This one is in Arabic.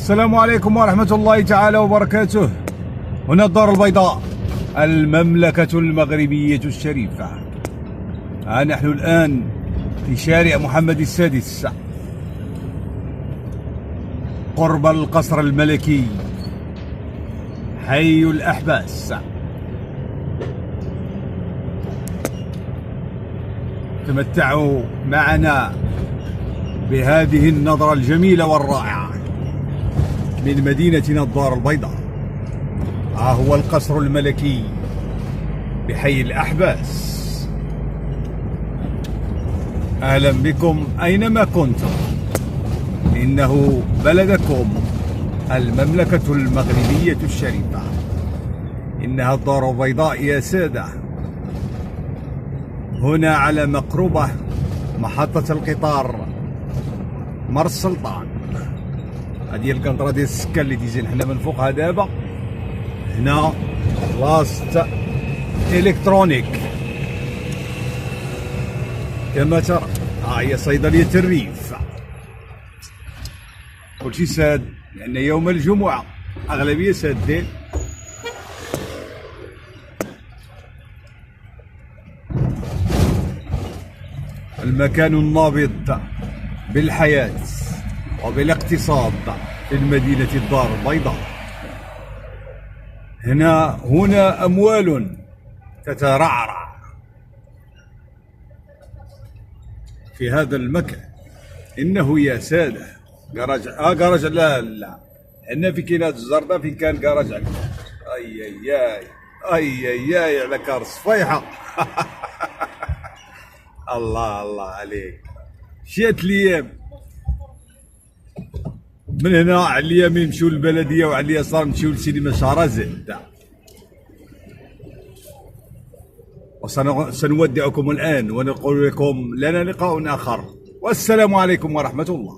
السلام عليكم ورحمة الله تعالى وبركاته. هنا الدار البيضاء، المملكة المغربية الشريفة. نحن الآن في شارع محمد السادس قرب القصر الملكي، حي الأحباس. تمتعوا معنا بهذه النظرة الجميلة والرائعة من مدينتنا الدار البيضاء. هو القصر الملكي بحي الأحباس. أهلا بكم أينما كنتم، إنه بلدكم المملكة المغربية الشريفة، إنها الدار البيضاء يا سادة. هنا على مقربة محطة القطار مر السلطان. هذه القنطرة ديال السكان اللي تيجي حنا من فوقها دابا. هنا بلاصة إلكترونيك كما ترى. هي صيدلية الريف. كلشي ساد لأن يوم الجمعة أغلبية سادين. المكان النابض بالحياة وبالاقتصاد في المدينة الدار البيضاء. هنا أموال تترعرع في هذا المكان. إنه يا سادة كراج. كراج لا هنا في كينات الزردة في كان كراج على أي على كار صفيحة. الله عليك. شيت الأيام من هنا على اليمين نمشيو للبلديه وعلى اليسار نمشيو لسينما شارازيد. وسنودعكم الآن ونقول لكم لنا لقاء آخر، والسلام عليكم ورحمة الله.